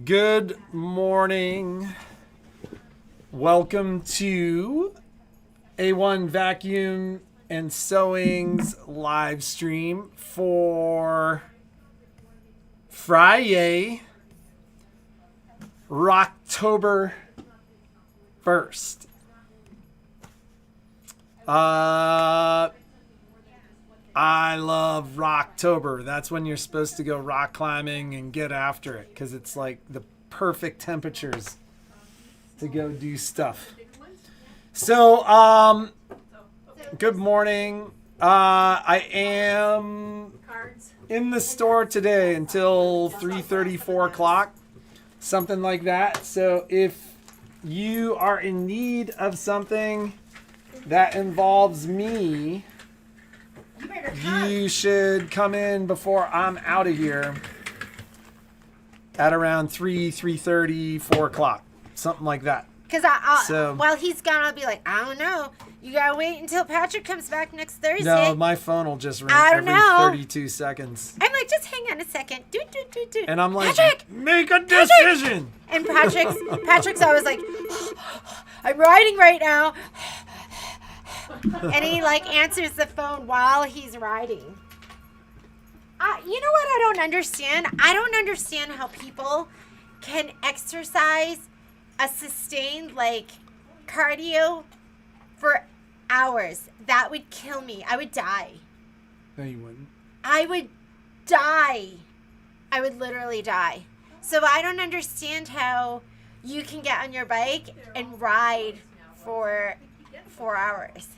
Good morning. Welcome to A1 Vacuum and Sewing's live stream for Fri-yay Rocktober 1st. I love Rocktober. That's when you're supposed to go rock climbing and get after it because it's like the perfect temperatures to go do stuff. So, good morning. I am in the store today until 3:30, 4 o'clock, something like that. So if you are in need of something that involves me, you should come in before I'm out of here at around 3:30, 4 o'clock, something like that. Because while he's gone, I'll be like, I don't know. You gotta wait until Patrick comes back next Thursday. No, my phone will just ring every 32 seconds. I'm like, just hang on a second. Do. And I'm like, Patrick, make a decision. And Patrick's always like, I'm riding right now. And he like answers the phone while he's riding. You know what I don't understand? I don't understand how people can exercise a sustained like cardio for hours. That would kill me. I would die. No, you wouldn't. I would die. I would literally die. So I don't understand how you can get on your bike and ride for 4 hours.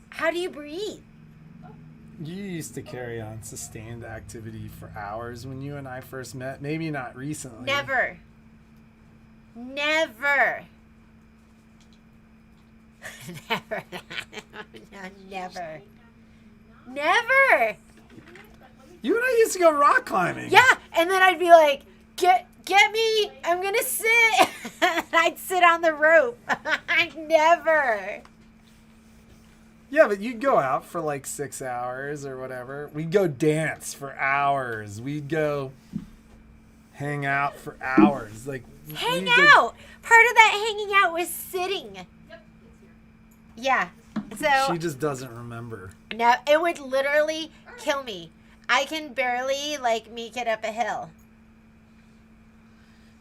How do you breathe? You used to carry on sustained activity for hours when you and I first met. Maybe not recently. Never. Never. Never. No, never. Never. You and I used to go rock climbing. Yeah, and then I'd be like, get me, I'm gonna sit. I'd sit on the rope. I never. Yeah, but you'd go out for like 6 hours or whatever. We'd go dance for hours. We'd go hang out for hours. Like hang out. Part of that hanging out was sitting. Yeah. So she just doesn't remember. No, it would literally kill me. I can barely like make it up a hill.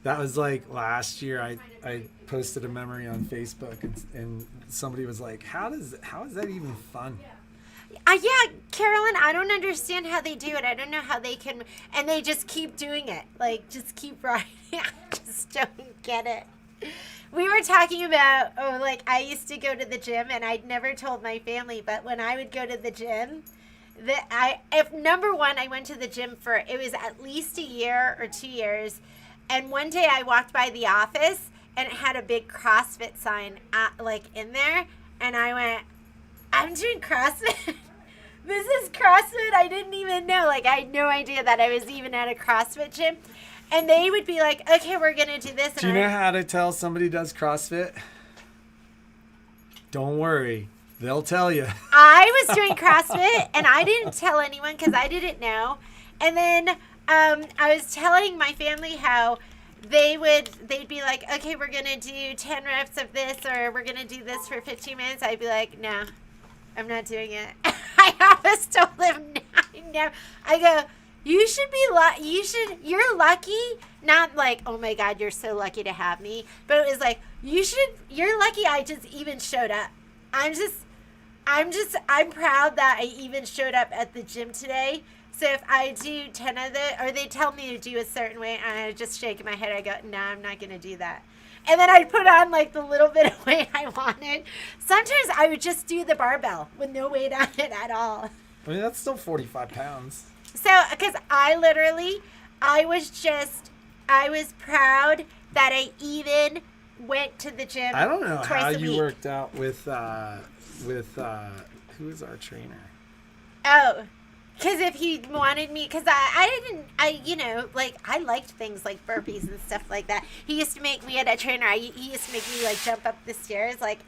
That was like last year. I posted a memory on Facebook and somebody was like, how is that even fun? Yeah, Carolyn, I don't understand how they do it. I don't know how they can, and they just keep doing it. Like, just keep riding. I just don't get it. We were talking about, I used to go to the gym, and I'd never told my family, but when I would go to the gym, number one, I went to the gym for, it was at least a year or 2 years, and one day I walked by the office, and it had a big CrossFit sign, in there, and I went, I'm doing CrossFit? This is CrossFit? I didn't even know. I had no idea that I was even at a CrossFit gym. And they would be like, okay, we're going to do this. Do you know how to tell somebody does CrossFit? Don't worry. They'll tell you. I was doing CrossFit, and I didn't tell anyone because I didn't know. And then I was telling my family how they'd be like, okay, we're going to do 10 reps of this, or we're going to do this for 15 minutes. I'd be like, no, I'm not doing it. I always told them, no. I go, you're lucky, not like, oh my God, you're so lucky to have me, but it was like, you're lucky I just even showed up. I'm proud that I even showed up at the gym today. So if I do 10 of it, or they tell me to do a certain weight, and I just shake my head, I go, no, I'm not going to do that. And then I'd put on the little bit of weight I wanted. Sometimes I would just do the barbell with no weight on it at all. I mean, that's still 45 pounds. So, because I was proud that I even went to the gym. I don't know how you week. worked out with who is our trainer? Oh, because if he wanted me, because I liked things like burpees and stuff like that. He used to make me, at a trainer, he used to make me jump up the stairs. But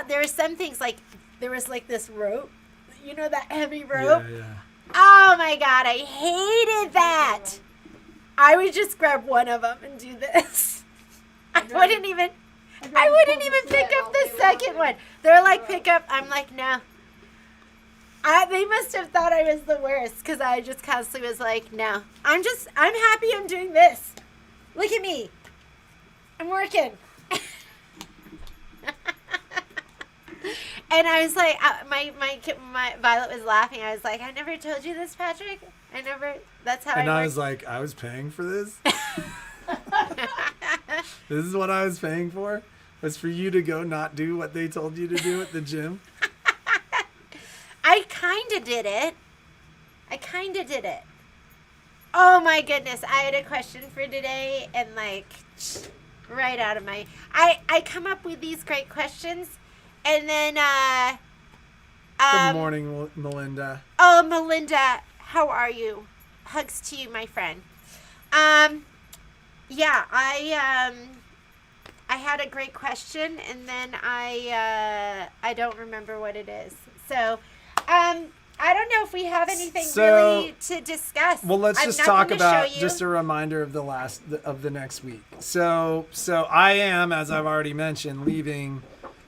there were some things there was this rope, that heavy rope. Yeah. Oh my God, I hated that. I would just grab one of them and do this. I wouldn't even pick up the second one. They're like, pick up. I'm like, no. They must have thought I was the worst because I just constantly was like, no. I'm happy I'm doing this. Look at me. I'm working. And I was like, my Violet was laughing. I was like, I never told you this, Patrick. That's how I was like, I was paying for this? This is what I was paying for? Was for you to go not do what they told you to do at the gym? I kind of did it. Oh my goodness. I had a question for today and like right out of my... I come up with these great questions and then... Good morning, Melinda. Oh, Melinda, how are you? Hugs to you, my friend. Yeah, I had a great question, and then I don't remember what it is. So, I don't know if we have anything really to discuss. Well, let's just talk about just a reminder of the next week. So I am, as I've already mentioned, leaving.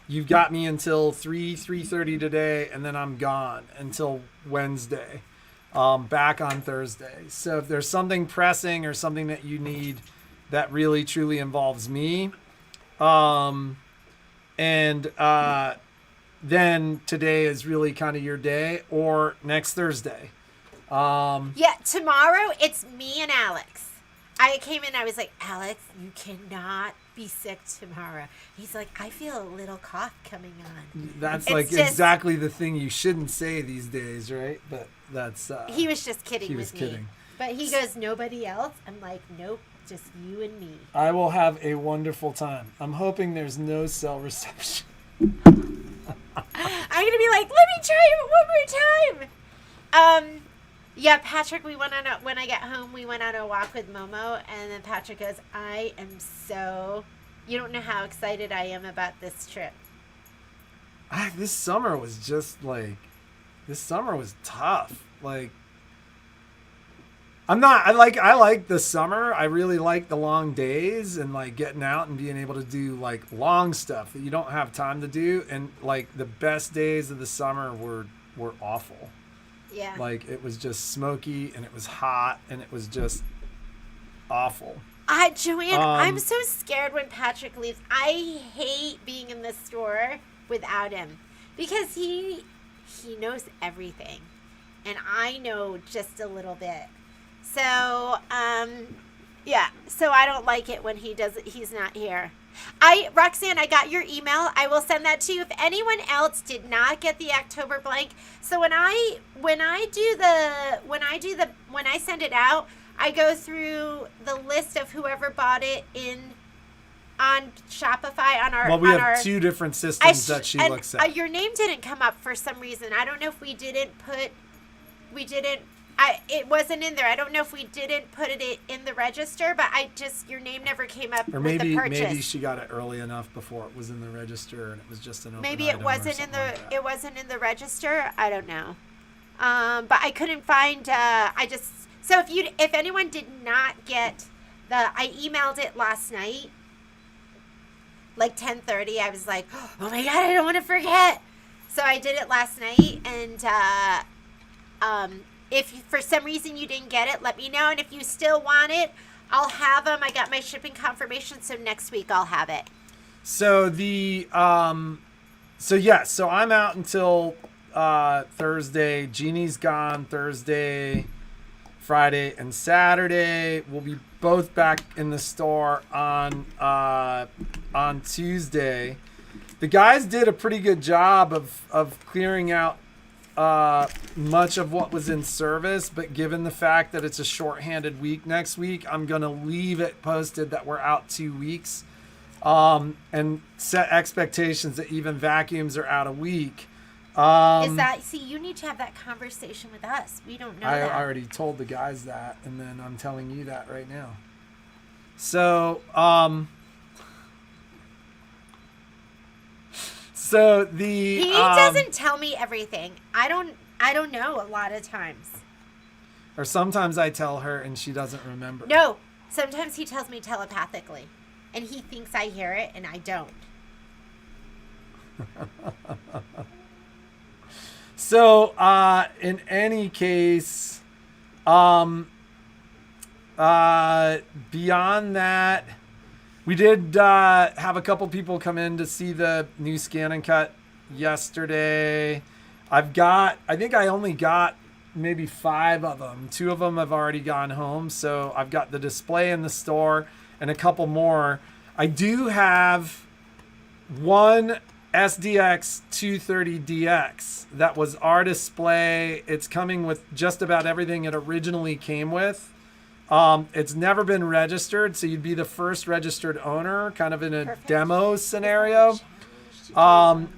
You've got me until 3:30 today, and then I'm gone until Wednesday. Back on Thursday. So if there's something pressing or something that you need that really truly involves me, then today is really kind of your day, or next Thursday. Yeah, tomorrow it's me and Alex. I came in, I was like, Alex, you cannot be sick tomorrow. He's like, I feel a little cough coming on. That's exactly the thing you shouldn't say these days, right? But that's... he was just kidding he was with kidding. me. But he goes, nobody else? I'm like, nope, just you and me. I will have a wonderful time. I'm hoping there's no cell reception. I'm going to be like, let me try it one more time. Yeah, Patrick, when I get home, we went on a walk with Momo, and then Patrick goes, I am so, you don't know how excited I am about this trip. This summer was tough. Like, I like the summer. I really like the long days and like getting out and being able to do like long stuff that you don't have time to do. And like the best days of the summer were awful. Yeah. Like it was just smoky and it was hot and it was just awful. Joanne, I'm so scared when Patrick leaves. I hate being in the store without him because he knows everything and I know just a little bit. So, yeah. So I don't like it when he's not here. Roxanne, I got your email. I will send that to you. If anyone else did not get the October blank, so when I send it out, I go through the list of whoever bought it on Shopify on our. Well, we have two different systems that she looks at. Your name didn't come up for some reason. I don't know if it wasn't in there. I don't know if we didn't put it in the register, but your name never came up. Or with the purchase. Maybe she got it early enough before it was in the register, and it was just an open maybe item it wasn't it wasn't in the register. I don't know, but I couldn't find. So if anyone did not get I emailed it last night, like 10:30. I was like, oh my God, I don't want to forget. So I did it last night, and if for some reason you didn't get it, let me know. And if you still want it, I'll have them. I got my shipping confirmation, so next week I'll have it. So so I'm out until Thursday. Jeannie's gone Thursday, Friday, and Saturday. We'll be both back in the store on Tuesday. The guys did a pretty good job of clearing out much of what was in service, but given the fact that it's a shorthanded week next week, I'm gonna leave it posted that we're out 2 weeks, and set expectations that even vacuums are out a week. You need to have that conversation with us. We don't know that. I already told the guys that, and then I'm telling you that right now. So he doesn't tell me everything. I don't know a lot of times. Or sometimes I tell her and she doesn't remember. No, sometimes he tells me telepathically, and he thinks I hear it, and I don't. So, in any case, beyond that, we did have a couple people come in to see the new Scan and Cut yesterday. I think I only got maybe 5 of them. 2 of them have already gone home. So I've got the display in the store and a couple more. I do have one SDX 230DX that was our display. It's coming with just about everything it originally came with. It's never been registered, so you'd be the first registered owner, kind of in a demo scenario. Long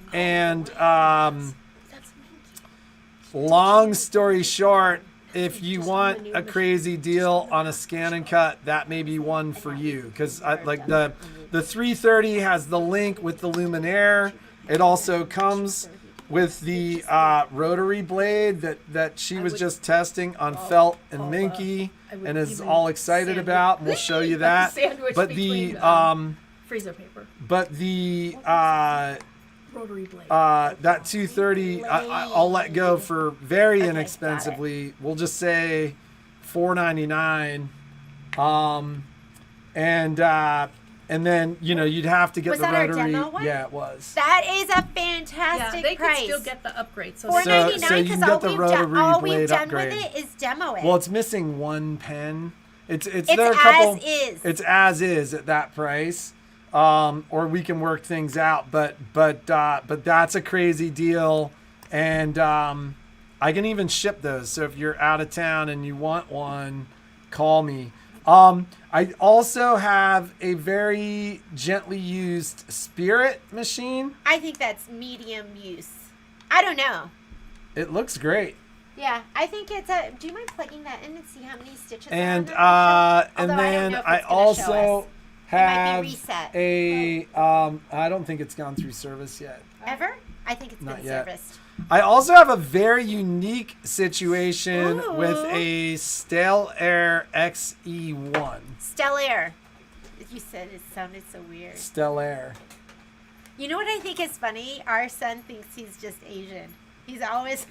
story short, if you want a crazy deal on a Scan and Cut, that may be one for you. Because like the 330 has the link with the Luminaire. It also comes with the rotary blade that she was just testing on Felt and Minky and is all excited about. And we'll show you that. But the freezer paper. But the Rotary blade. that 230 I'll let go for very inexpensively. We'll just say $4.99. And then you'd have to get Was the that our rotary. demo one? Yeah, it was. That is a fantastic they price. could still get the upgrade. So $4.99 So you because can get the rotary all we've blade done upgrade. with it is demo it. Well, it's missing one pen. It's there a couple. as is. It's as is at that price. Or we can work things out, but that's a crazy deal, and I can even ship those. So if you're out of town and you want one, call me. I also have a very gently used Spirit machine. I think that's medium use. I don't know. It looks great. Yeah, I think it's a. Do you mind plugging that in and see how many stitches? And are on it? and Although then I I don't know if it's gonna show also us. have reset. I don't think it's gone through service yet. Ever? I think it's Not been yet. serviced. I also have a very unique situation Ooh. with a Stale Air XE1. Stellaire. You said it sounded so weird. Stale Air. You know what I think is funny? Our son thinks he's just Asian. He's always.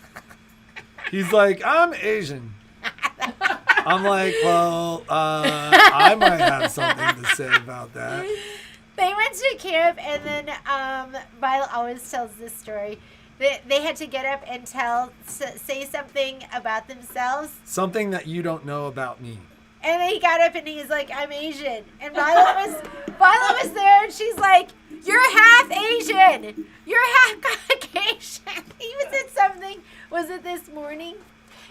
He's like, I'm Asian. I'm like, well, I might have something to say about that. They went to camp, and then Violet always tells this story. They had to get up and say something about themselves. Something that you don't know about me. And then he got up and he's like, I'm Asian. And Violet was there, and she's like, you're half Asian. You're half Caucasian. He was at something. Was it this morning?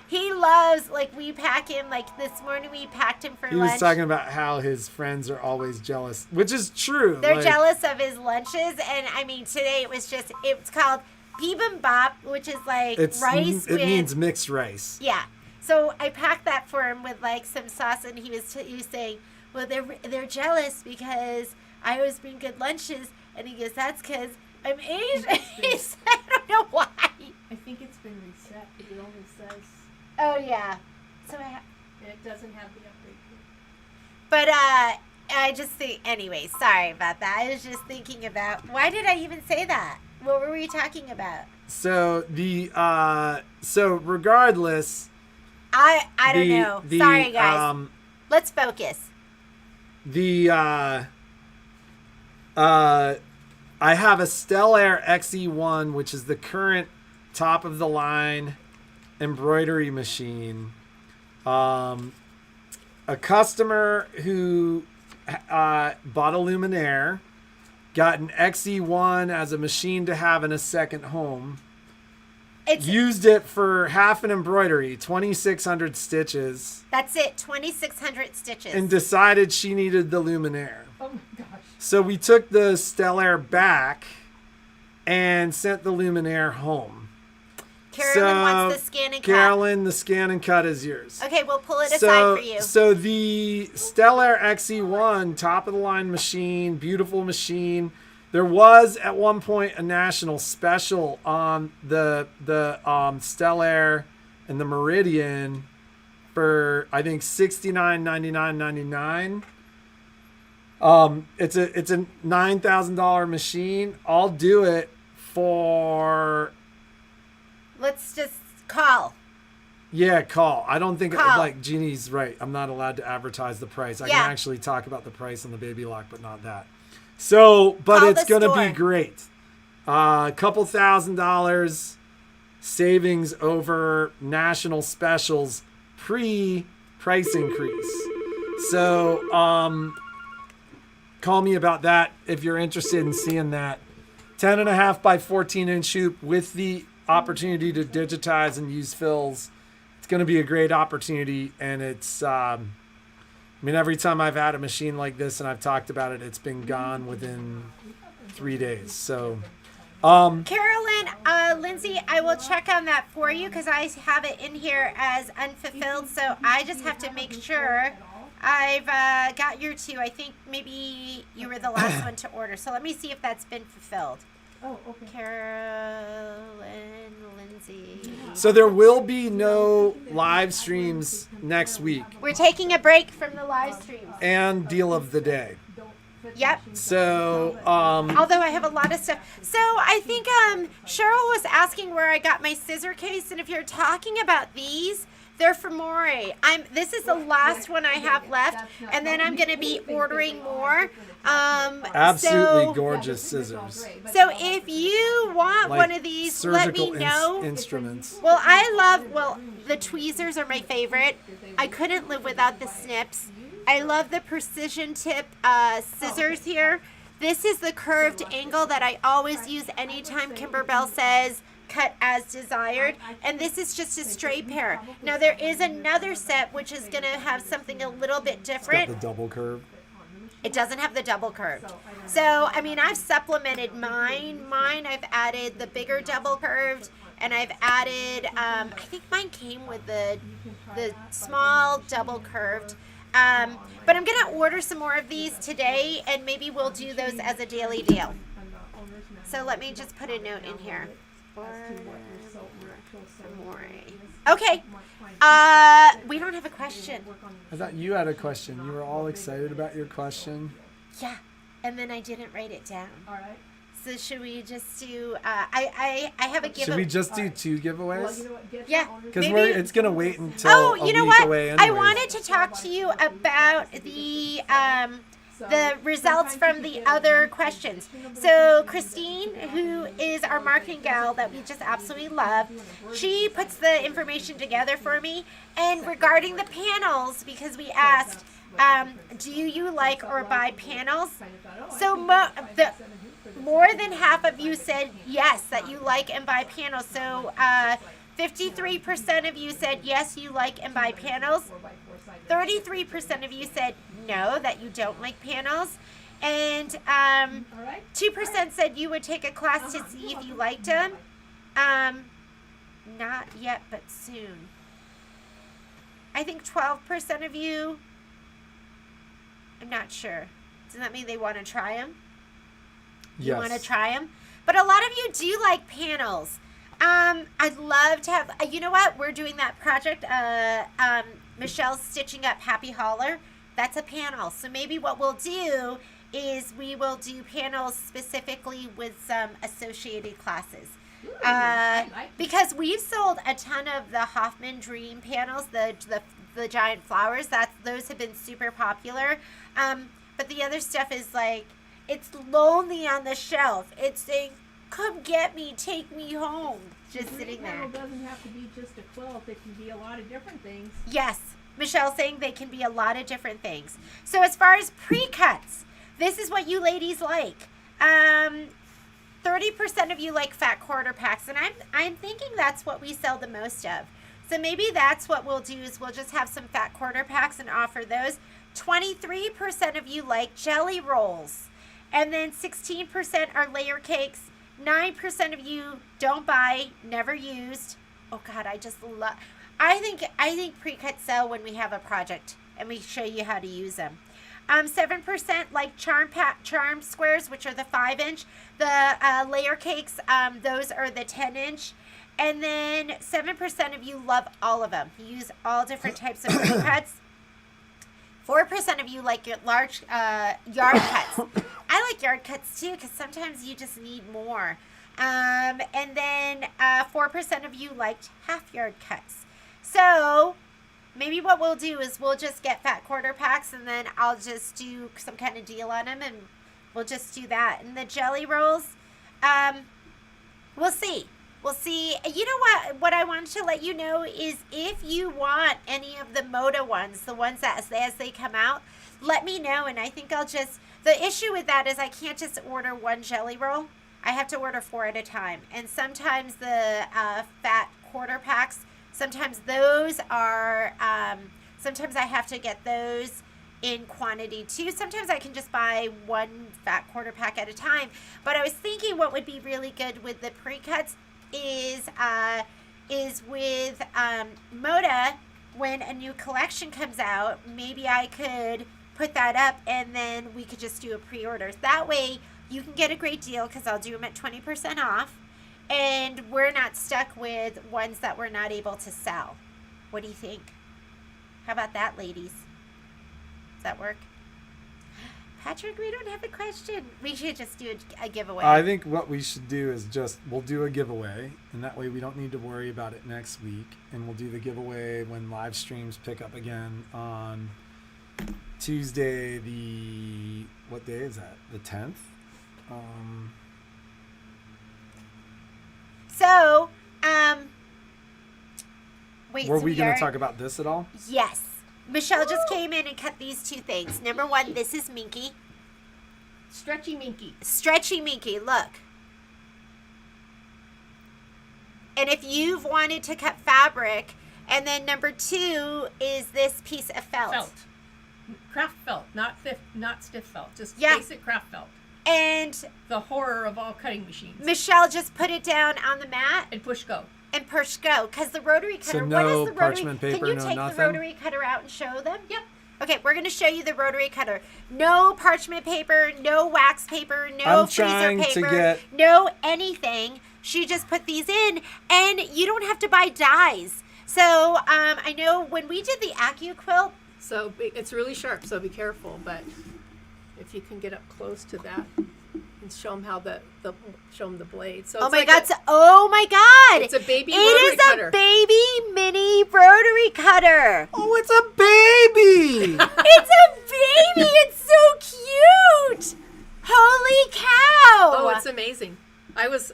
He loves, like, we pack him, like, this morning we packed him for He lunch. was talking about how his friends are always jealous, which is true. They're like, jealous of his lunches. And, I mean, today it's called bibimbap, which is, like, rice with... It means mixed rice. Yeah. So I packed that for him with, like, some sauce, and he was saying, well, they're jealous because I always bring good lunches. And he goes, that's because I'm Asian. He said, I don't know why. I think it's been reset. It only says Oh, yeah. So it doesn't have the upgrade. But I just think, anyway, sorry about that. I was just thinking about, why did I even say that? What were we talking about? So regardless, I don't know. Sorry, guys. Let's focus. I have a Stellaire XE1, which is the current top of the line embroidery machine. A customer who bought a Luminaire, got an XE1 as a machine to have in a second home. Used it for half an embroidery, 2,600 stitches. That's it, 2,600 stitches. And decided she needed the Luminaire. Oh my gosh. So we took the Stellaire back and sent the Luminaire home. Carolyn wants the Scan and Cut. Carolyn, the Scan and Cut is yours. Okay, we'll pull it aside for you. So the Stellaire XE1, top of the line machine, beautiful machine. There was at one point a national special on the Stellaire and the Meridian for I think $69.99.99. It's a $9,000 machine. I'll do it for. Let's just call. Yeah, call. I don't think Call. like Jeannie's right. I'm not allowed to advertise the price. I Yeah. can actually talk about the price on the baby lock, but not that. So, but Call it's the gonna store. be great. A couple $1,000 savings over national specials pre-price increase. So, call me about that if you're interested in seeing that. 10.5 by 14-inch hoop with the opportunity to digitize and use fills. It's going to be a great opportunity, and it's every time I've had a machine like this and I've talked about it, it's been gone within 3 days. So Carolyn, Lindsay, I will check on that for you because I have it in here as unfulfilled. So I just have to make sure I've got your two. I think maybe you were the last one to order. So let me see if that's been fulfilled. Oh, okay. Carolyn, Lindsay. so there will be no live streams next week We're taking a break from the live streams. and deal of the day. Yep. So Although I have a lot of stuff. So I think Cheryl was asking where I got my scissor case, and if you're talking about these, they're from Moray. This is the last one I have left, and then I'm going to be ordering more. absolutely gorgeous scissors. So if you want Like one of these, let me surgical know. instruments. Well, the tweezers are my favorite. I couldn't live without the snips. I love the precision tip scissors here. This is the curved angle that I always use anytime Kimberbell says cut as desired. And this is just a straight pair. Now there is another set which is going to have something a little bit Got different. the double curve. It doesn't have the double curved. So, I've supplemented mine. I've added the bigger double curved, and I've added, I think mine came with the small double curved. But I'm going to order some more of these today, and maybe we'll do those as a daily deal. So let me just put a note in here. Okay. We don't have a question. I thought you had a question. You were all excited about your question. Yeah, and then I didn't write it down. All right. So should we just do? I have a Should giveaway. we just do 2 Well, giveaways? you know what? Get Yeah. the owners- Because maybe- it's gonna wait until Oh, a you know week what? away. I anyways. wanted to talk to you about the results from the other questions. So Christine, who is our marketing gal that we just absolutely love, she puts the information together for me. And regarding the panels, because we asked, do you like or buy panels? So more than half of you said yes, that you like and buy panels. So 53% of you said yes, you like and buy panels. 33% of you said no, that you don't like panels. And 2% said you would take a class to see if you liked them. Not yet, but soon. I think 12% of you, I'm not sure. Does that mean they want to try them? You Yes. want to try them? But a lot of you do like panels. I'd love to have, you know what? We're doing that project. Michelle's stitching up Happy Holler. That's a panel. So maybe what we'll do is we will do panels specifically with some associated classes. Because we've sold a ton of the Hoffman Dream panels, the giant flowers. Those have been super popular. But the other stuff is like, it's lonely on the shelf. It's saying, come get me, take me home. Just sitting there. Panel doesn't have to be just a quilt. It can be a lot of different things. Yes, Michelle's saying they can be a lot of different things. So as far as pre-cuts, this is what you ladies like. 30% of you like fat quarter packs, and I'm thinking that's what we sell the most of. So maybe that's what we'll do is we'll just have some fat quarter packs and offer those. 23% of you like jelly rolls, and then 16% are layer cakes. 9% of you don't buy, never used. Oh God, I just love. I think pre-cuts sell when we have a project and we show you how to use them. 7% like charm squares, which are the 5-inch. The layer cakes, those are the 10-inch. And then 7% of you love all of them. You use all different types of pre-cuts. 4% of you like your large yard cuts. I like yard cuts too because sometimes you just need more. And then 4% of you liked half yard cuts. So maybe what we'll do is we'll just get fat quarter packs and then I'll just do some kind of deal on them and we'll just do that. And the jelly rolls, we'll see. We'll see. You know what? What I wanted to let you know is if you want any of the Moda ones, the ones that as they come out, let me know. And I think I'll just, the issue with that is I can't just order one jelly roll. I have to order 4 at a time. And sometimes the fat quarter packs, sometimes those are, sometimes I have to get those in quantity too. Sometimes I can just buy one fat quarter pack at a time. But I was thinking what would be really good with the pre-cuts is with Moda, when a new collection comes out, maybe I could put that up and then we could just do a pre-order. That way you can get a great deal because I'll do them at 20% off and we're not stuck with ones that we're not able to sell. What do you think? How about that, ladies? Does that work? Patrick, we don't have a question. We should just do a giveaway. I think what we should do is we'll do a giveaway, and that way we don't need to worry about it next week. And we'll do the giveaway when live streams pick up again on Tuesday, what day is that? The 10th? Wait. Were we going to talk about this at all? Yes. Michelle just came in and cut these 2 things. Number 1, this is Minky. Stretchy Minky. Stretchy Minky, look. And if you've wanted to cut fabric, and then number 2 is this piece of felt. Felt. Craft felt, not stiff felt. Just Yeah. basic craft felt. And The horror of all cutting machines. Michelle just put it down on the mat And push go. and push go. Because the rotary cutter, So what no is the rotary? parchment Can paper, you no take nothing? the rotary cutter out and show them? Yep. Okay, we're going to show you the rotary cutter. No parchment paper, no wax paper, no I'm freezer trying to paper, get- no anything. She just put these in, and you don't have to buy dies. So I know when we did the AccuQuilt, So it's really sharp, so be careful. But if you can get up close to that and show them how show them the blade. So oh it's my like god, oh my god! It's a baby It rotary is cutter. a baby mini rotary cutter. Oh, it's a baby! It's a baby. It's so cute. Holy cow! Oh, it's amazing. I was,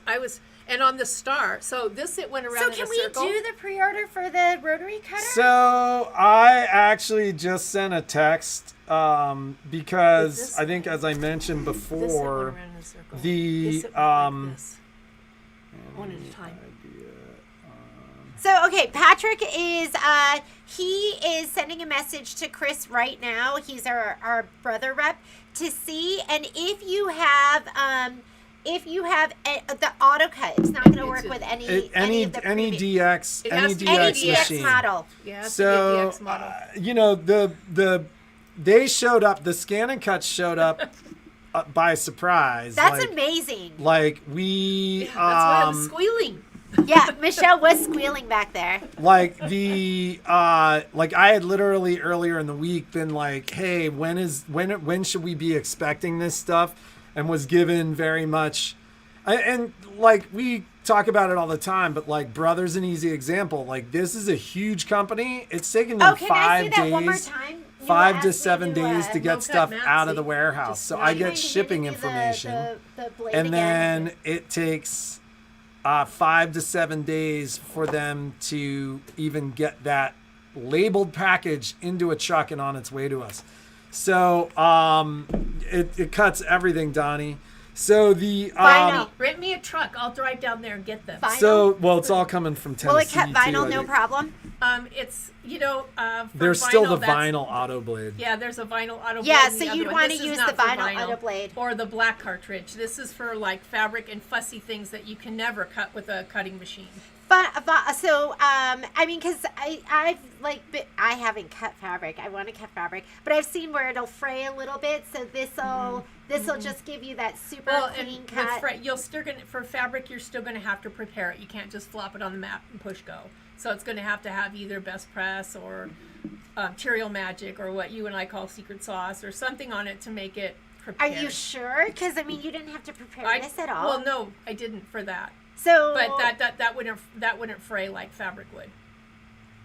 and on the star. So it went around So in can a we circle. do the pre-order for the rotary cutter? So I actually just sent a text because This- I think, as I mentioned This it went before, around in a circle. the This it went like this. One at a time. So, okay, Patrick is, he is sending a message to Chris right now. He's our brother rep to see. And if you have the auto cut, it's not going to work with any of the any previous- DX It any has to be DX any DX machine. model. Yeah, it's So a DX model. you know they showed up. The scan and cuts showed up by surprise. That's like, amazing. Like we That's why I'm squealing. Yeah, Michelle was squealing back there. like like I had literally earlier in the week been like, hey, when should we be expecting this stuff? And was given very much, and like we talk about it all the time, but like Brother's an easy example. Like this is a huge company. It's taken them Oh, can I say 5 that one more days. time? 5 to 7 days to no get cut stuff mats, out of the see? warehouse. Just So not I trying get to shipping give you information. the blade And again. then it takes 5 to 7 days for them to even get that labeled package into a truck and on its way to us. So it cuts everything, Donnie. So the Vinyl. Rent me a truck. I'll drive down there and get them. Vinyl? so well, it's all coming from Tennessee. Will it cut too, vinyl I no think. problem? It's for There's still the that's- vinyl auto blade. Yeah, there's a vinyl auto blade. Yeah, in the so other you'd one. wanna This is use not the for vinyl auto blade. or the black cartridge. This is for like fabric and fussy things that you can never cut with a cutting machine. So I mean, because I haven't cut fabric. I want to cut fabric, but I've seen where it'll fray a little bit. So this'll This will just give you that super Well, clean and cut. for fabric, you're still gonna have to prepare it. You can't just flop it on the mat and push go. So it's gonna have either Best Press or Cheerio Magic or what you and I call secret sauce or something on it to make it Are prepared. you sure? Because I mean, you didn't have to prepare this at all. Well, no, I didn't for that. So, But that wouldn't fray like fabric would.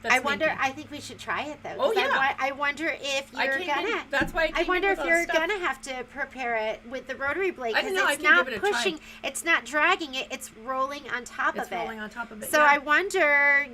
That's I wonder. thinking. I think we should try it though. Oh, 'cause yeah. I wonder if I you're came gonna. in- that's why I I came wonder in if with all you're stuff. gonna have to prepare it with the rotary blade I because don't know, I it's can not give it a try. pushing. It's not dragging it. It's rolling on top It's of it. rolling on top of it. So yeah. I wonder,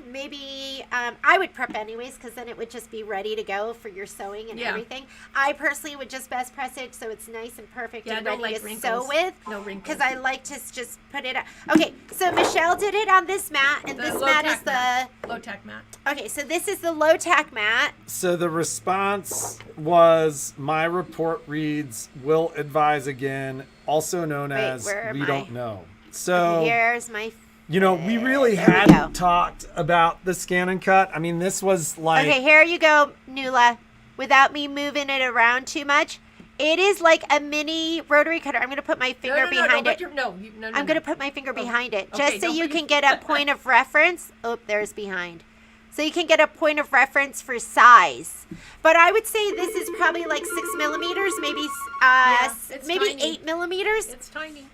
maybe I would prep anyways because then it would just be ready to go for your sewing and Yeah. everything. I personally would just best press it so it's nice and perfect Yeah, I and don't ready like to wrinkles. sew with. No wrinkles. Because I like to just put it up. Okay, so Michelle did it on this mat, and The this low mat tack is the. mat. Low tack mat. Okay, so this is the low tack mat. So the response was, my report reads, will advise again, also known Wait, as where am we I? don't know. So, Here's my. we really There we hadn't go. talked about the scan and cut. I mean, this was like, Okay, here you go, Nula. Without me moving it around too much, it is like a mini rotary cutter. I'm gonna put my finger behind it. No, I'm gonna put my finger behind it Okay, just so don't you put can your- get a point of reference. Oh, there's behind. So you can get a point of reference for size. But I would say this is probably like 6 millimeters, maybe it's maybe tiny. 8 millimeters. It's tiny.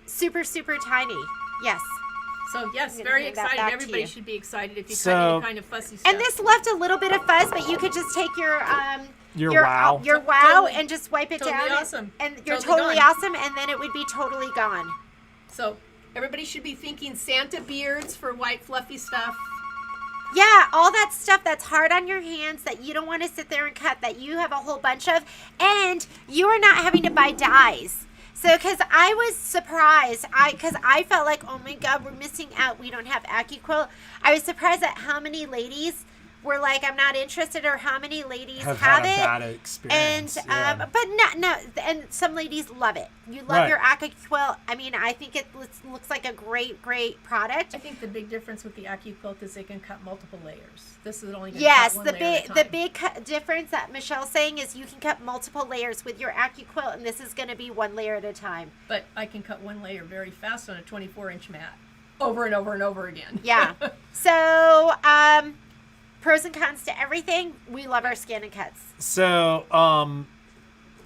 Super super tiny. Yes. So yes, I'm gonna very hand that excited. back to Everybody you. should be excited if you So- cut any kind of fussy stuff. And this left a little bit of fuzz, but you could just take your Your wow. your wow Totally- and just wipe it totally down. awesome. And you're Totally totally gone. awesome, and then it would be totally gone. So everybody should be thinking Santa beards for white fluffy stuff. Yeah, all that stuff that's hard on your hands that you don't want to sit there and cut, that you have a whole bunch of, and you are not having to buy dyes. So, because I was surprised, because I felt like, oh my God, we're missing out. We don't have AccuQuilt. I was surprised at how many ladies were like, I'm not interested, or how many ladies have have had a it. bad And experience. yeah. but no, and some ladies love it. You love Right. your AccuQuilt. I mean, I think it looks like a great product. I think the big difference with the AccuQuilt is they can cut multiple layers. This is only going to Yes, cut one the layer at a big time. difference that Michelle's saying is you can cut multiple layers with your AccuQuilt, and this is going to be one layer at a time. But I can cut one layer very fast on a 24-inch mat, over and over and over again. Yeah. So, pros and cons to everything. We love our scan and cuts.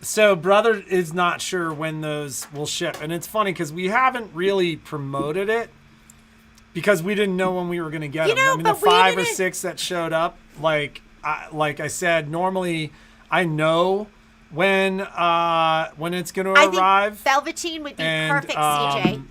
So brother is not sure when those will ship, and it's funny because we haven't really promoted it because we didn't know when we were going to get You them. know, I mean, the but we 5 or didn't- 6 that showed up, like I said, normally I know when it's going to I arrive, think velveteen would be and perfect, CJ.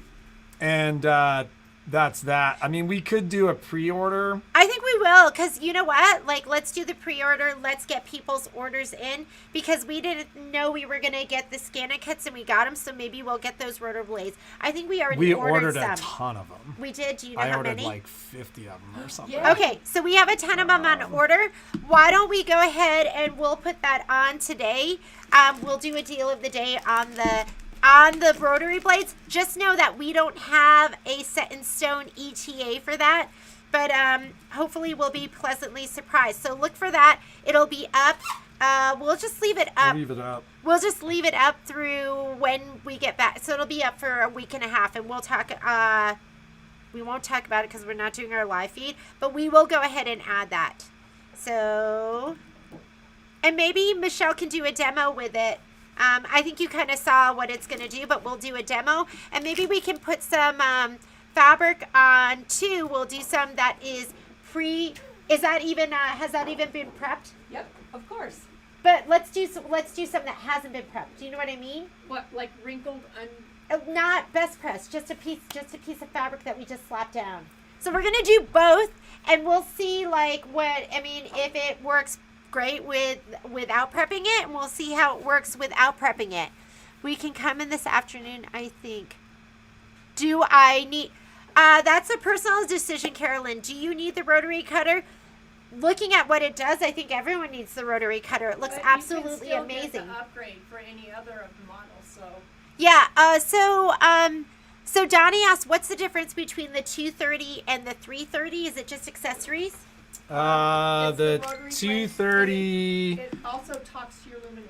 and that's that. I mean, we could do a pre-order. I think we will, because you know what? Like, let's do the pre-order. Let's get people's orders in, because we didn't know we were going to get the scan and cuts, and we got them, so maybe we'll get those rotor blades. I think we already We ordered ordered some. a ton of them. We did. Do you know I how ordered many? like 50 of them or something. Yeah. Okay, so we have a ton of them on order. Why don't we go ahead and we'll put that on today? We'll do a deal of the day on the rotary blades. Just know that we don't have a set in stone ETA for that, but hopefully we'll be pleasantly surprised. So look for that. It'll be up. We'll just leave it up. Leave it up. We'll just leave it up through when we get back. So it'll be up for a week and a half, and we'll talk. We won't talk about it because we're not doing our live feed, but we will go ahead and add that. So, and maybe Michelle can do a demo with it. I think you kind of saw what it's going to do, but we'll do a demo, and maybe we can put some fabric on too. We'll do some that is free. Is that even has that even been prepped? Yep, of course. But let's do some that hasn't been prepped. Do you know what I mean? What, like wrinkled Not best press, just a piece of fabric that we just slapped down. So we're gonna do both, and we'll see if it works great without prepping it, and we'll see how it works without prepping it. We can come in this afternoon, I think. Do I need? That's a personal decision, Carolyn. Do you need the rotary cutter? Looking at what it does, I think everyone needs the rotary cutter. It looks absolutely amazing. Upgrade for any other of the models. So Yeah. So Donnie asked, what's the difference between the 230 and the 330? Is it just accessories? It's The rotary blade. 230. It also talks to your luminaire.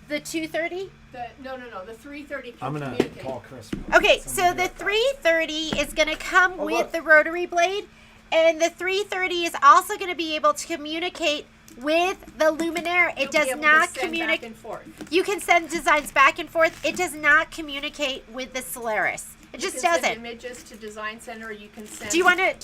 The 230? No, the 330 can I'm gonna communicate. call Chris. Okay, so the 330 is going to come with look. the rotary blade, and the 330 is also going to be able to communicate with the luminaire. It You'll be does able to not send back communicate. and forth. You can send designs back and forth. It does not communicate with the Solaris. It just You can doesn't. send images to Design Center. Or you can send. Do you want to?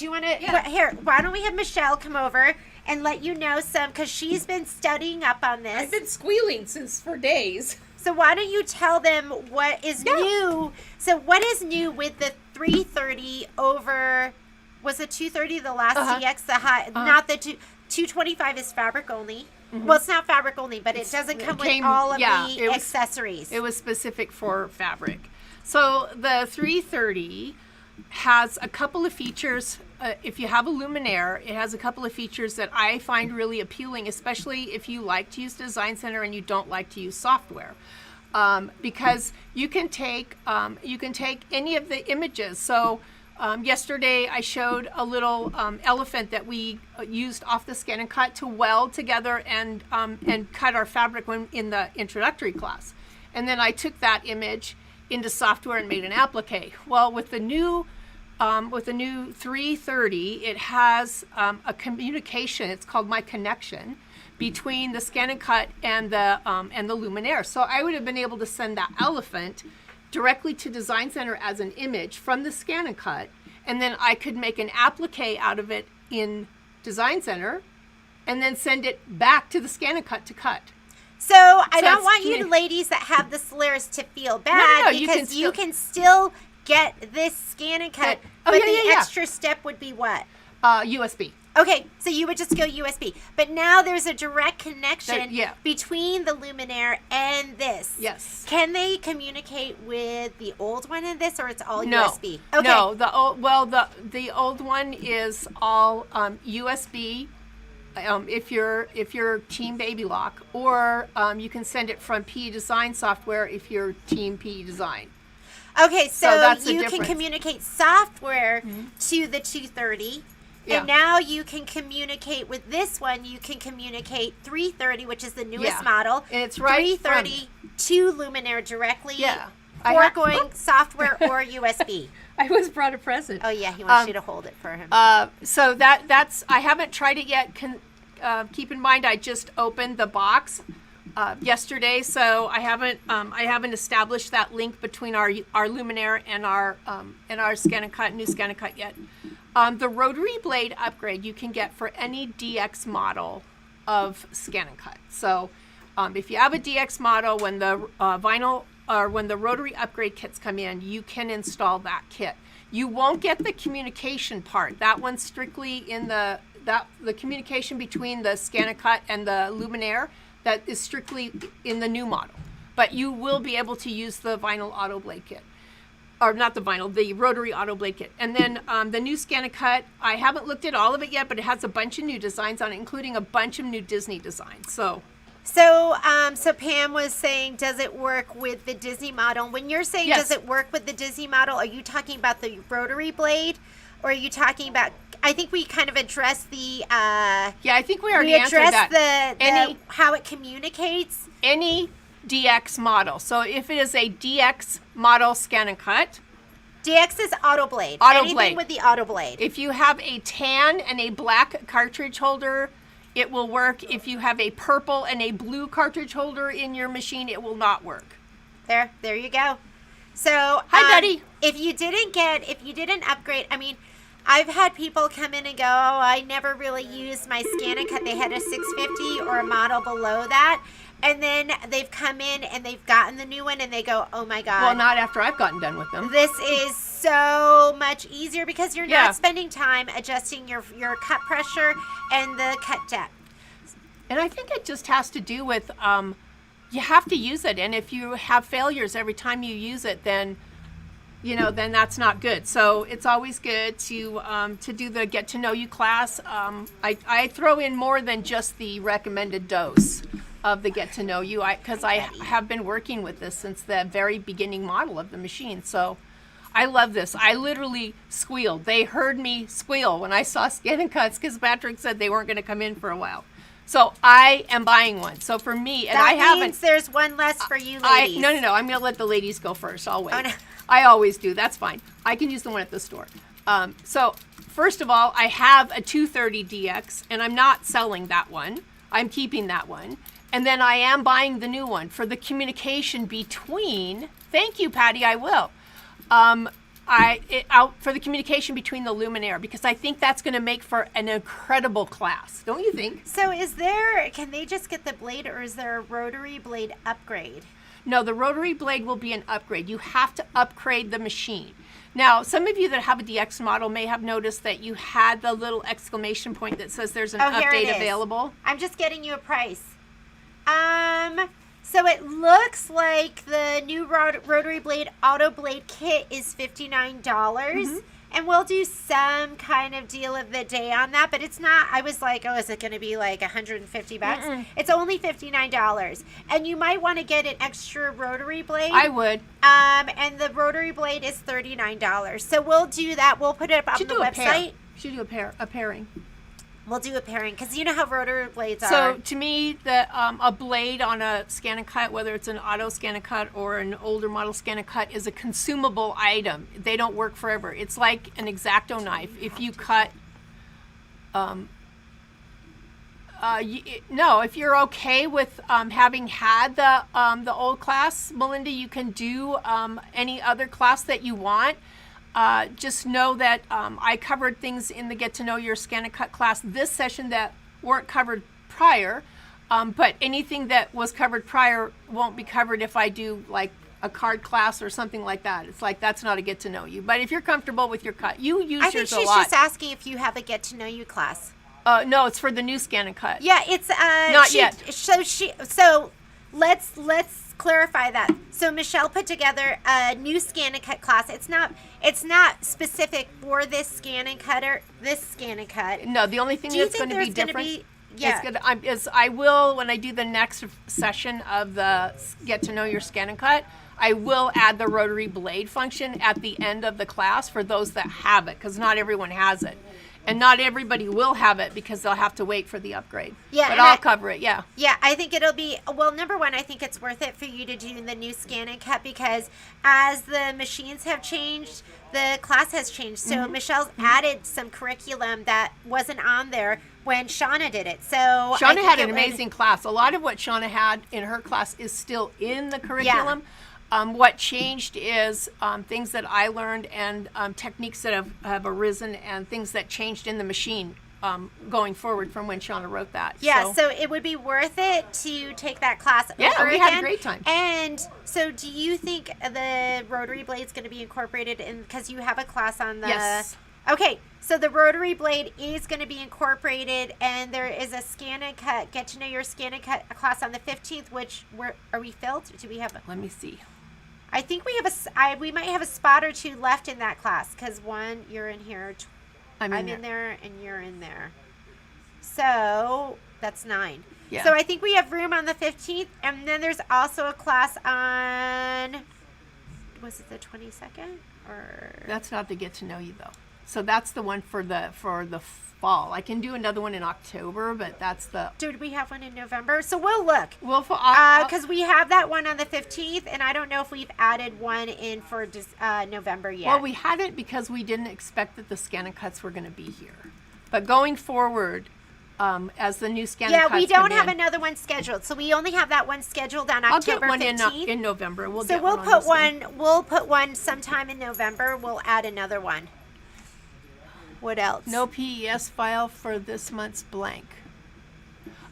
Yeah. Here, why don't we have Michelle come over and let you know some, because she's been studying up on this. I've been squealing for days. So why don't you tell them what is new? So what is new with the 330 over? Was the 230 the last CX? The high, not the 225 is fabric only. Well, it's not fabric only, but it doesn't come with all of the accessories. It was specific for fabric. So the 330 has a couple of features. If you have a luminaire, it has a couple of features that I find really appealing, especially if you like to use Design Center and you don't like to use software. Because you can take any of the images. So yesterday I showed a little elephant that we used off the Scan and Cut to weld together and cut our fabric when in the introductory class. And then I took that image into software and made an applique. Well, with the new 330, it has a communication. It's called My Connection between the Scan and Cut and the luminaire. So I would have been able to send that elephant directly to Design Center as an image from the Scan and Cut, and then I could make an applique out of it in Design Center, and then send it back to the Scan and Cut to cut. So I don't it's want you commu- ladies that have the Solaris to feel bad, No, you because you can can still get this Scan and Cut. Oh, But yeah, the yeah, yeah. extra step would be what? USB. Okay, so you would just go USB. But now there's a direct connection Yeah. between the luminaire and this. Yes. Can they communicate with the old one in this, or it's all No. USB? Okay. No, the old one is all USB. If you're Team Baby Lock, or you can send it from PE Design software if you're Team PE Design. Okay, so that's the you can difference. communicate software to the 230. Yeah. And now you can communicate with this one. You can communicate 330, which is the newest Yeah. model. And it's right 330 to Luminaire directly. Yeah. Or going software or USB. I was brought a present. Oh yeah, he wants you to hold it for him. So that's I haven't tried it yet. Keep in mind I just opened the box yesterday, so I haven't established that link between our luminaire and our Scan and Cut, new Scan and Cut yet. The rotary blade upgrade you can get for any DX model of Scan and Cut. So if you have a DX model, when the vinyl or when the rotary upgrade kits come in, you can install that kit. You won't get the communication part. That one's strictly in the communication between the Scan and Cut and the luminaire. That is strictly in the new model. But you will be able to use the vinyl auto blade kit. Or not the vinyl, the rotary auto blade kit. And then the new Scan and Cut, I haven't looked at all of it yet, but it has a bunch of new designs on it, including a bunch of new Disney designs. So Pam was saying, does it work with the Disney model? When you're saying Yes. does it work with the Disney model, are you talking about the rotary blade, or are you talking about? I think we kind of addressed the. yeah, I think we already we answered addressed that. how it communicates. Any DX model. So if it is a DX model Scan and Cut, DX is auto blade. Auto Anything blade. with the auto blade. if you have a tan and a black cartridge holder, it will work. If you have a purple and a blue cartridge holder in your machine, it will not work. There you go. So Hi, buddy. If you didn't upgrade, I mean, I've had people come in and go, oh, I never really used my Scan and Cut. They had a 650 or a model below that. And then they've come in and they've gotten the new one and they go, oh my God. Well, not after I've gotten done with them. This is so much easier because you're Yeah. not spending time adjusting your cut pressure and the cut depth. And I think it just has to do with you have to use it. And if you have failures every time you use it, then that's not good. So it's always good to do the get to know you class. I throw in more than just the recommended dose of the get to know you, because I have been working with this since the very beginning model of the machine. So I love this. I literally squealed. They heard me squeal when I saw Scan and Cuts because Patrick said they weren't going to come in for a while. So I am buying one. So for me, and That I haven't. means there's one less for you ladies. No. I'm going to let the ladies go first. I'll wait. Oh, no. I always do. That's fine. I can use the one at the store. So first of all, I have a 230DX, and I'm not selling that one. I'm keeping that one. And then I am buying the new one for the communication between. Thank you, Patty. I will. For the communication between the luminaire, because I think that's going to make for an incredible class. Don't you think? So can they just get the blade, or is there a rotary blade upgrade? No, the rotary blade will be an upgrade. You have to upgrade the machine. Now, some of you that have a DX model may have noticed that you had the little exclamation point that says there's an Here it update is. available. I'm just getting you a price. So it looks like the new rotary blade auto blade kit is $59. And we'll do some kind of deal of the day on that, but it's not. I was like, oh, is it going to be like $150? It's only $59, and you might want to get an extra rotary blade. I would. And the rotary blade is $39. So we'll do that. We'll put it up on the website. Should do a pairing. We'll do a pairing because you know how rotary blades are. So to me, a blade on a scan and cut, whether it's an auto scan and cut or an older model scan and cut, is a consumable item. They don't work forever. It's like an X-Acto knife. If you cut, if you're okay with having had the old class, Melinda, you can do any other class that you want. Just know that I covered things in the Get to Know Your Scan and Cut class this session that weren't covered prior, but anything that was covered prior won't be covered if I do like a card class or something like that. It's like that's not a Get to Know You. But if you're comfortable with your cut, you use yours a lot. I think she's just asking if you have a Get to Know You class. No, it's for the new Scan and Cut. Yeah, it's not yet. So let's clarify that. So Michelle put together a new scan and cut class. It's not specific for this scan and cut. No, the only thing that's going to be different. Is I will, when I do the next session of the Get to Know Your Scan and Cut, I will add the rotary blade function at the end of the class for those that have it, because not everyone has it. And not everybody will have it because they'll have to wait for the upgrade. Yeah, but I'll cover it, yeah. Yeah, I think it'll be, well, number one, I think it's worth it for you to do the new scan and cut because as the machines have changed, the class has changed. So Michelle's added some curriculum that wasn't on there when Shauna did it. So Shauna had an amazing class. A lot of what Shauna had in her class is still in the curriculum. Yeah. What changed is things that I learned and techniques that have arisen and things that changed in the machine going forward from when Shauna wrote that. Yeah, so it would be worth it to take that class over we again. had a great time. And so do you think the rotary blade is going to be incorporated in, because you have a class on the... Yes. Okay, so the rotary blade is going to be incorporated, and there is a scan and cut, Get to Know Your Scan and Cut class on the 15th, which, are we filled? Do we have... Let me see. I think we have we might have a spot or two left in that class because one, you're in here, I'm in there, and you're in there. So that's 9. Yeah. So I think we have room on the 15th, and then there's also a class on, was it the 22nd? Or That's not the Get to Know You though. So that's the one for the fall. I can do another one in October, but that's the... Did we have one in November? So we'll look. Because we have that one on the 15th, and I don't know if we've added one in for November yet. Well, we hadn't because we didn't expect that the scan and cuts were going to be here. But going forward, as the new scan and cuts we don't come have in, another one scheduled. So we only have that one scheduled on I'll October get one 15th. in November. We'll put one sometime in November. We'll add another one. What else? No PES file for this month's blank.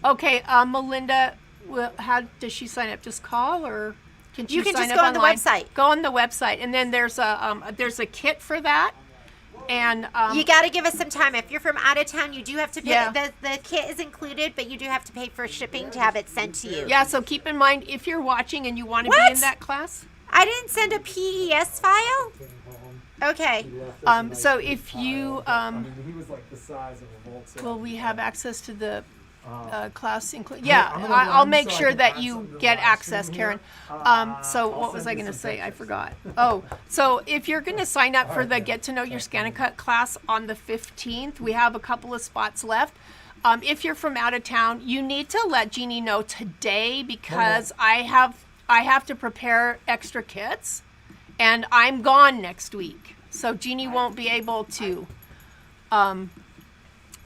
Okay, Melinda, how does she sign up? Just call, or can she You can sign just up go on the online? website. Go on the website, and then there's a kit for that. And you got to give us some time. If you're from out of town, you do have to pay. Yeah. The kit is included, but you do have to pay for shipping to have it sent to you. yeah, so keep in mind if you're watching and you want to be What? in that class. I didn't send a PES file? Okay. So if you he was like the size of a Volkswagen. will we have access to the class include? Yeah, I'll make sure that you get access, Karen. So what was I going to say? I forgot. Oh, so if you're going to sign up for the Get to Know Your Scan and Cut class on the 15th, we have a couple of spots left. If you're from out of town, you need to let Jeannie know today because I have to prepare extra kits, and I'm gone next week, so Jeannie won't be able to.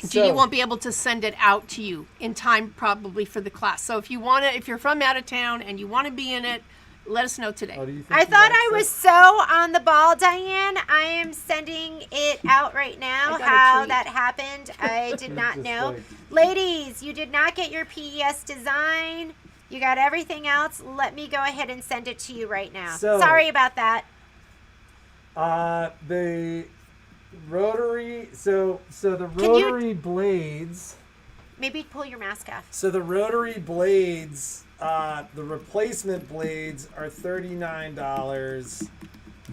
Jeannie won't be able to send it out to you in time, probably for the class. So if you're from out of town and you want to be in it, let us know today. I thought I was so on the ball, Diane. I am sending it out right now. How that happened, I did not know. Ladies, you did not get your PES design. You got everything else. Let me go ahead and send it to you right now. Sorry about that. The Rotary, so the Rotary blades. Maybe pull your mask off. So the Rotary blades, the replacement blades are $39.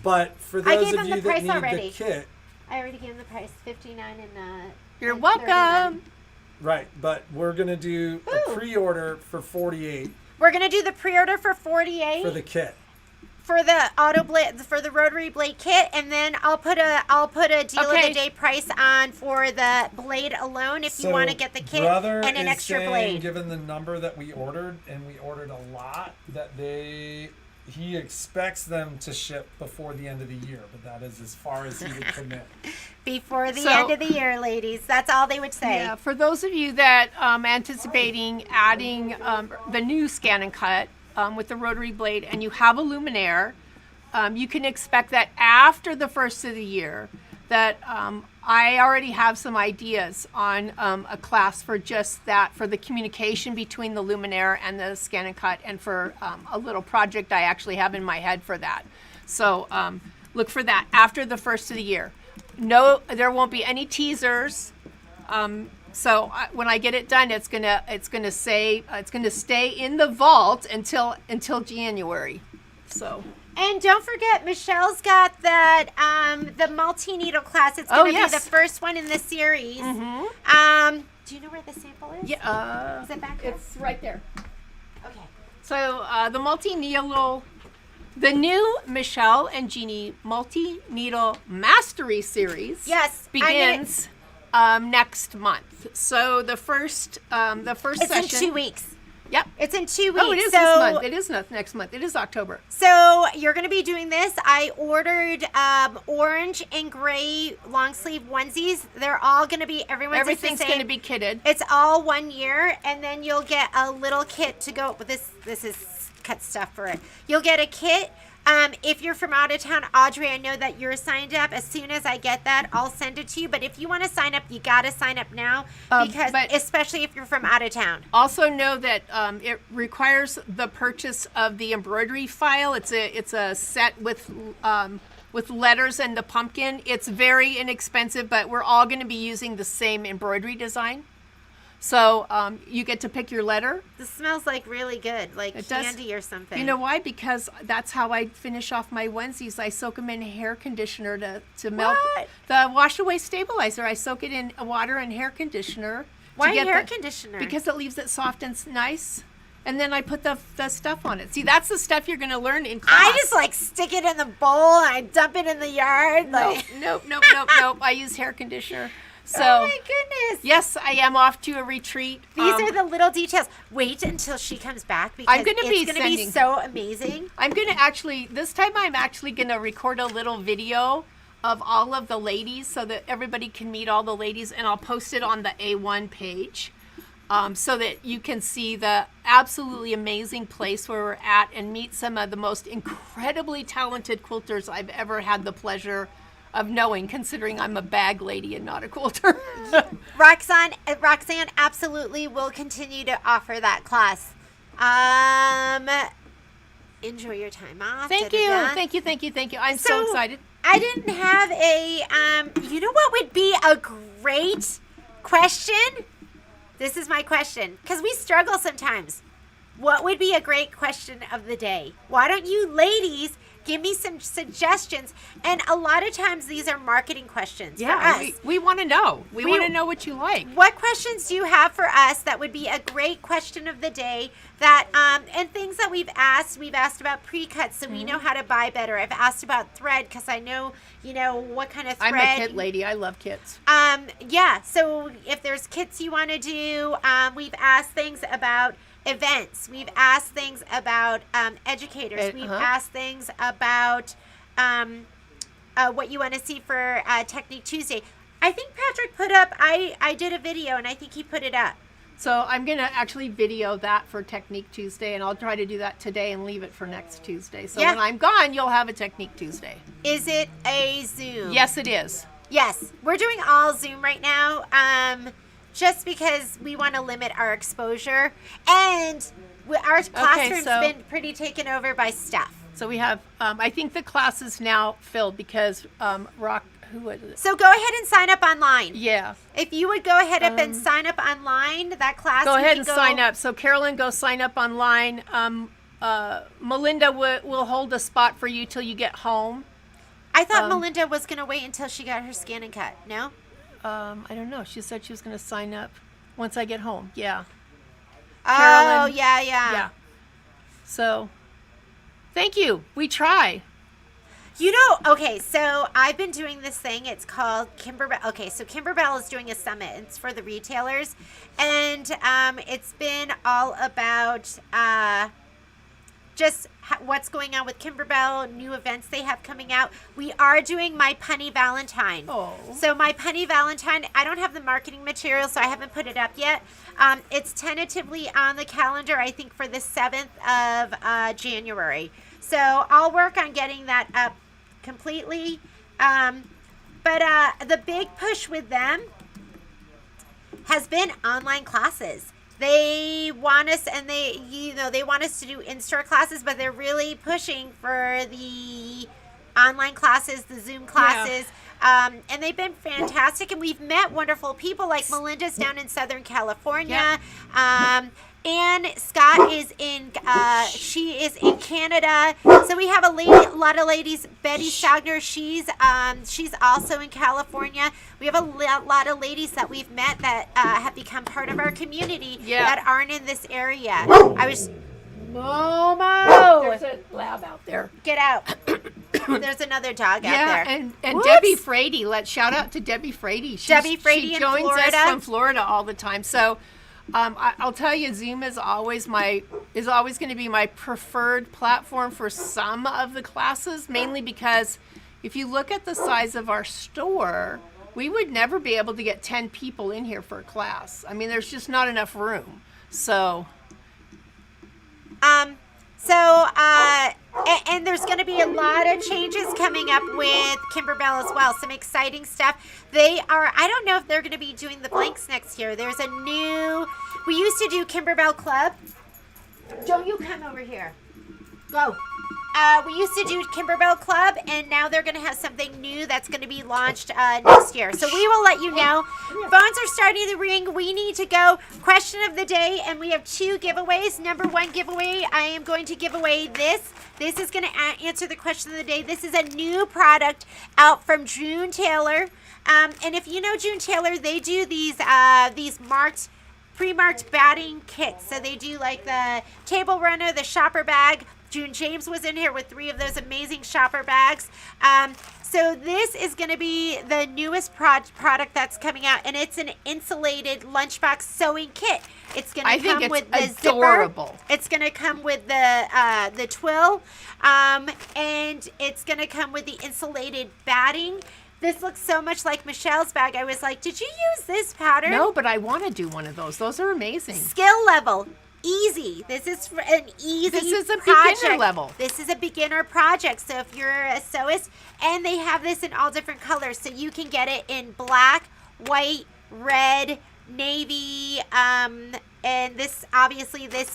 But for those of you that need the kit, I already gave them the price, $59 and you're welcome. Right, but we're gonna do a pre-order for $48 We're gonna do the pre-order for $48 for the kit. For the auto blade, for the Rotary blade kit, and then I'll put a deal of the day price on for the blade alone if you want to get the kit and an extra blade. Given the number that we ordered, and we ordered a lot, that he expects them to ship before the end of the year, but that is as far as he would commit. Before the end of the year, ladies. That's all they would say. Yeah, for those of you that anticipating adding the new scan and cut with the Rotary blade, and you have a luminaire, you can expect that after the first of the year that I already have some ideas on a class for just that, for the communication between the luminaire and the scan and cut, and for a little project I actually have in my head for that. So look for that after the first of the year. No, there won't be any teasers. So when I get it done, it's gonna stay in the vault until January. So. And don't forget, Michelle's got that the multi-needle class. It's gonna be the first one in the series. Mm-hmm. Do you know where the sample is? Yeah. Is it back there? It's right there. Okay. So the multi-needle, the new Michelle and Jeannie multi-needle mastery series. Yes, begins next month. So the first it's session. in 2 weeks. Yep. It's in 2 weeks. Oh, it is this month. It is not next month. It is October. So you're going to be doing this. I ordered orange and gray long sleeve onesies. They're all going to be, everything's going to be kitted. It's all 1 year, and then you'll get a little kit to go with this. This is cut stuff for it. You'll get a kit. If you're from out of town, Audrey, I know that you're signed up. As soon as I get that, I'll send it to you. But if you want to sign up, you got to sign up now, because especially if you're from out of town. Also know that it requires the purchase of the embroidery file. It's a set with letters and the pumpkin. It's very inexpensive, but we're all going to be using the same embroidery design. So you get to pick your letter. This smells like really good, like candy or something. You know why? Because that's how I finish off my onesies. I soak them in hair conditioner to melt the wash away stabilizer. I soak it in water and hair conditioner. Why hair conditioner? Because it leaves it soft and nice. And then I put the stuff on it. See, that's the stuff you're going to learn in class. I just like stick it in the bowl and I dump it in the yard. Nope. I use hair conditioner. So, oh my goodness. Yes, I am off to a retreat. These are the little details. Wait until she comes back, because it's going to be so amazing. I'm going to this time I'm actually going to record a little video of all of the ladies so that everybody can meet all the ladies, and I'll post it on the A1 page so that you can see the absolutely amazing place where we're at and meet some of the most incredibly talented quilters I've ever had the pleasure of knowing, considering I'm a bag lady and not a quilter. Roxanne absolutely will continue to offer that class. Enjoy your time off. Thank you. I'm so excited. I didn't have you know what would be a great question? This is my question, because we struggle sometimes. What would be a great question of the day? Why don't you ladies Give me some suggestions. And a lot of times these are marketing questions for Yeah, us. we want to know. We want to know what you like. What questions do you have for us that would be a great question of the day? That and things that we've asked about pre-cuts, so we know how to buy better. I've asked about thread because I know what kind of thread. I'm a kit lady. I love kits. Yeah. So if there's kits you want to do, we've asked things about events. We've asked things about educators. We've asked things about what you want to see for Technique Tuesday. I think Patrick put up. I did a video and I think he put it up. So I'm going to actually video that for Technique Tuesday, and I'll try to do that today and leave it for next Tuesday. So when I'm gone, you'll have a Technique Tuesday. Is it a Zoom? Yes, it is. Yes. We're doing all Zoom right now just because we want to limit our exposure. And our classroom's been pretty taken over by stuff. So we have, I think the class is now filled because who was it? So go ahead and sign up online. Yeah. If you would go ahead and sign up online, that class. Go ahead and sign up. So Carolyn, go sign up online. Melinda will hold a spot for you till you get home. I thought Melinda was going to wait until she got her scan and cut. No? I don't know. She said she was going to sign up once I get home. Yeah. Oh, Carolyn, yeah. So, thank you. We try. Okay, so I've been doing this thing. It's called Kimberbell. Okay, so Kimberbell is doing a summit. It's for the retailers. And it's been all about just what's going on with Kimberbell, new events they have coming out. We are doing My Punny Valentine. Oh. So My Punny Valentine, I don't have the marketing material, so I haven't put it up yet. It's tentatively on the calendar, I think, for the 7th of January. So I'll work on getting that up completely. But the big push with them has been online classes. They want us, and they want us to do in-store classes, but they're really pushing for the online classes, the Zoom classes. Yeah. And they've been fantastic, and we've met wonderful people like Melinda's down in Southern California. Yeah. And Scott is she is in Canada. So we have a lot of ladies. Betty Stagner, she's also in California. We have a lot of ladies that we've met that have become part of our community that aren't in this area. Momo! There's a lab out there. Get out. There's another dog out there. And Debbie Frady. Let's shout out to Debbie Frady. Debbie Frady in Florida. She joins us from Florida all the time. So I'll tell you, Zoom is always going to be my preferred platform for some of the classes, mainly because if you look at the size of our store, we would never be able to get 10 people in here for a class. I mean, there's just not enough room. So and there's going to be a lot of changes coming up with Kimberbell as well. Some exciting stuff. I don't know if they're going to be doing the blanks next year. There's we used to do Kimberbell Club. Don't you come over here. Go. We used to do Kimberbell Club, and now they're going to have something new that's going to be launched next year. So we will let you know. Phones are starting to ring. We need to go. Question of the day, and we have 2 giveaways. Number 1 giveaway, I am going to give away this. This is going to answer the question of the day. This is a new product out from June Taylor. And if you know June Taylor, they do these pre-marked batting kits. So they do like the table runner, the shopper bag. June James was in here with 3 of those amazing shopper bags. So this is going to be the newest product that's coming out, and it's an insulated lunchbox sewing kit. It's going to come with the adorable zipper. It's going to come with the twill, and it's going to come with the insulated batting. This looks so much like Michelle's bag. I was like, did you use this pattern? No, but I want to do one of those. Those are amazing. Skill level. Easy. This is for an easy project. This is a beginner level. This is a beginner project. So if you're a sewist, and they have this in all different colors, so you can get it in black, white, red, navy, and this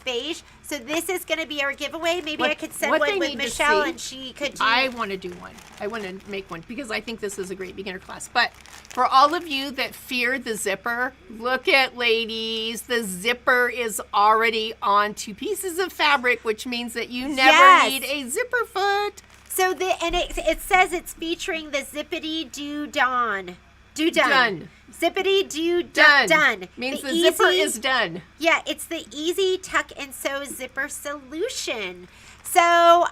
beige. So this is going to be our giveaway. Maybe I could send one with Michelle, and she could do. I want to do one. I want to make one because I think this is a great beginner class. But for all of you that fear the zipper, look at, ladies, the zipper is already on 2 pieces of fabric, which means that you never need a zipper foot. So it says it's featuring the Zippity Doo Done. Done. Zippity Doo Done. Done. Means the zipper is done. Yeah, it's the Easy Tuck and Sew Zipper Solution. So,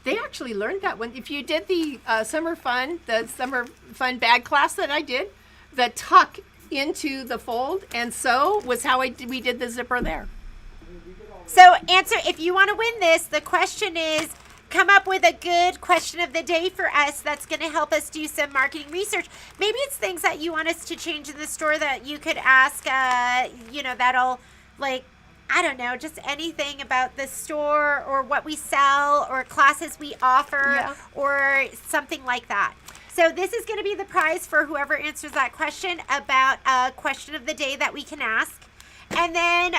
They actually learned that when, if you did the summer fun bag class that I did, the tuck into the fold and sew was how we did the zipper there. So if you want to win this, the question is, come up with a good question of the day for us that's going to help us do some marketing research. Maybe it's things that you want us to change in the store that you could ask, that'll, like, I don't know, just anything about the store or what we sell or classes we offer or something like that. So this is going to be the prize for whoever answers that question about a question of the day that we can ask. And then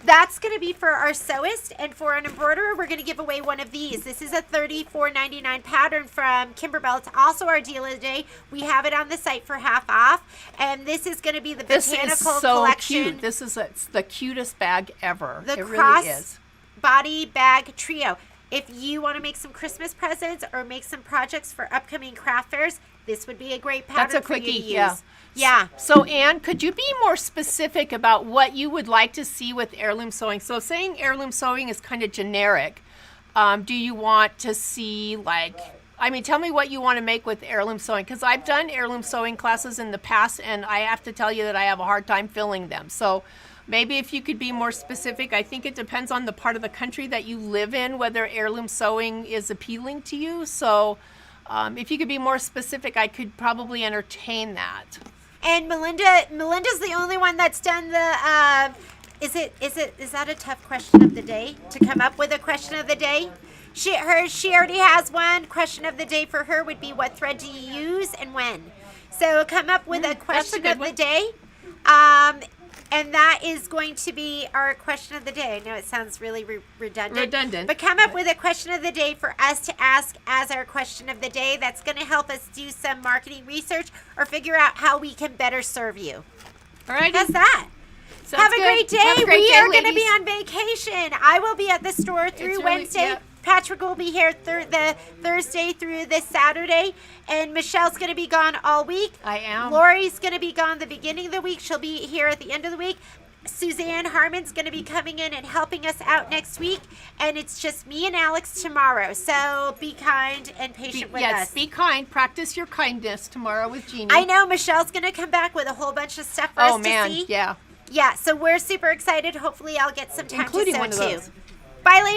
that's going to be for our sewist, and for an embroiderer, we're going to give away one of these. This is a $34.99 pattern from Kimberbell. It's also our deal of the day. We have it on the site for half off, and this is going to be the botanical this is so collection. cute. This is it's the cutest bag ever. The it cross really is. body bag trio. If you want to make some Christmas presents or make some projects for upcoming craft fairs, this would be a great pattern That's a for you quickie, to use. yeah. Yeah. So, Anne, could you be more specific about what you would like to see with heirloom sewing? So, saying heirloom sewing is kind of generic. Do you want to see, tell me what you want to make with heirloom sewing, because I've done heirloom sewing classes in the past, and I have to tell you that I have a hard time filling them. So, maybe if you could be more specific. I think it depends on the part of the country that you live in, whether heirloom sewing is appealing to you. So, if you could be more specific, I could probably entertain that. And Melinda's the only one that's done the is that a tough question of the day to come up with a question of the day? She already has one. Question of the day for her would be, what thread do you use and when? So come up with a question of the day. And that is going to be our question of the day. I know it sounds really redundant. But come up with a question of the day for us to ask as our question of the day. That's going to help us do some marketing research or figure out how we can better serve you. All right. How's that? Sounds Have a good. great day. Have a great We day, are going to ladies. be on vacation. I will be at the store through Wednesday. yeah. Patrick will be here the Thursday through this Saturday. And Michelle's going to be gone all week. I am. Lori's going to be gone the beginning of the week. She'll be here at the end of the week. Suzanne Harmon's going to be coming in and helping us out next week. And it's just me and Alex tomorrow. So be kind and patient with us. Yes, be kind. Practice your kindness tomorrow with Jeannie. I know Michelle's going to come back with a whole bunch of stuff for us to see. Yeah. Yeah, so we're super excited. Hopefully I'll get some time Including to sew one of too. those. Bye, ladies.